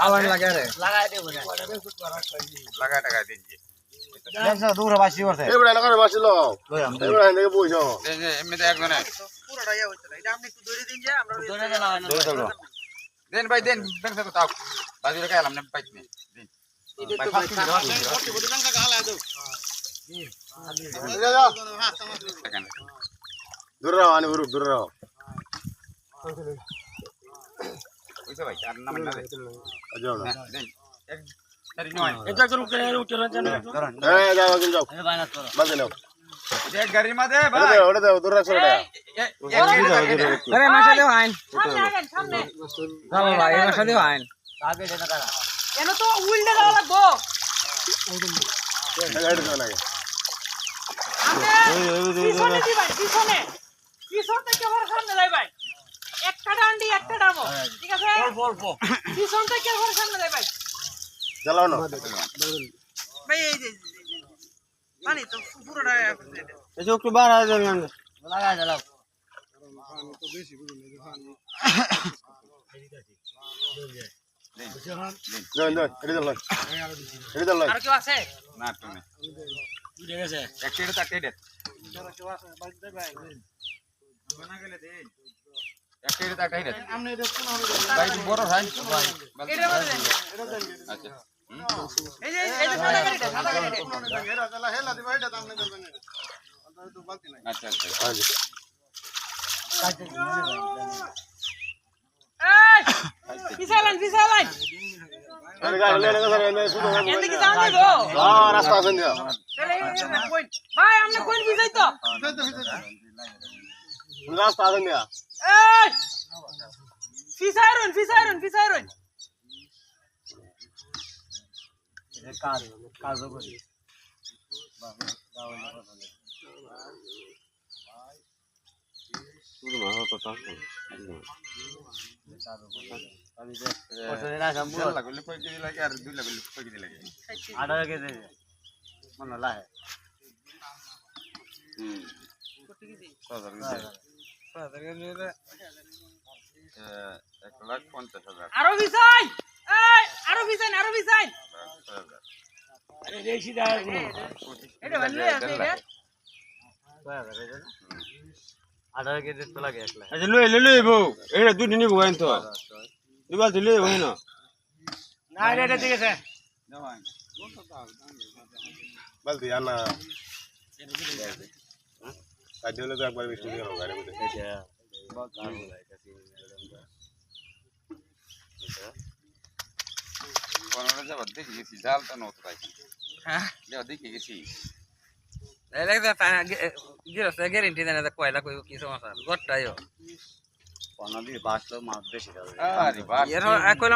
আলান লাগে রে লাগাই দেব না লাগা টাকা দিন দেখছ দূরে বাসি করতে এবড়া লাগারে বাসিলো এবড়া এনে বইছো এমনিতে একজনে পুরোটা ইয়া হইছে এটা আপনি একটু ধরে দিন যে আমরা ধরে দেব দেন ভাই দেন ব্যাংক থেকে তাও বাজুরে খাইলাম না পাইছ নি দিন ভাই ফাস্ট দিন করতে বড় টাকা গালা দাও দূরে রাও আনি বুরু দূরে রাও কইছে ভাই আর নাম না দে যাও না দেন এক তারি নয় এটা করুন কেন উঠে রাখেন এই যাও তুমি যাও বাজে নাও এক গাড়ি মা দে ভাই ওটা দাও দূরে রাখো ওটা আরে মাসা দেও আইন সামনে আগেন সামনে দাও ভাই মাসা দেও আইন আগে দেনা কারা কেন তো উল্টে যাওয়া লাগবো গাড়ি দাও না পিছনে দি ভাই পিছনে পিছন থেকে ঘর সামনে যাই ভাই একটা ডান্ডি একটা ডামো ঠিক আছে পিছন থেকে ঘর সামনে যাই ভাই চালাও না ভাই এই যে পানি তো পুরোটা এই একটু বাড়া দেন লাগা দাও যাও যাও এদিকে যাও এদিকে যাও আর কেউ আছে না তুমি ঠিক আছে এক টেড়ে চারটে দে কেউ আছে ভাই বানা গেলে দে এক টেড়ে চারটে দে আমনে এটা কোন হবে ভাই বড় ভাই ভাই এটা মধ্যে দেন আচ্ছা এই যে সাদা গাড়িটা হেরা চালা হেলা দিবা এটা সামনে করবেন না তো বালতি নাই আচ্ছা আচ্ছা এই পিছালান আরে গাড়ি লেনে গেছে এনে শুধু এদিকে যান দেবো রাস্তা আছে না চলে কই ভাই আমনে কোন পিছাই তো রাস্তা আছে না এই পিছাইরুন কাজও করি শুধু মাথা তো টাকা লাগলে কই কেজি লাগে আর দুই লাগলে কই কেজি লাগে 18 কেজি মনে লাগে কত কেজি 6000 1,50,000 আরো পিছাই এই আরো পিছাই আরে দেশি দাও এটা ভালো আছে এটা 18 কেজি তো লাগে একলা আচ্ছা লই বউ এটা দুটি নিব গাইন তো দুবার দিলে হয় না না এটা ঠিক আছে বালতি আনা কাজ হলে তো একবার বেশি গেল গাড়ি মধ্যে এটা বহুত আর লাগে কাছে কোনটা যাবে দেখি গেছি জালটা নত পাই হ্যাঁ যাও দেখি গেছি এই লাগে গিরস্তে গ্যারান্টি দেন এটা কয়লা কই কি সমস্যা গট্টাইও কোন দিয়ে বাসলো মাছ বেশি যাবে আরে বাহ এর কয়লা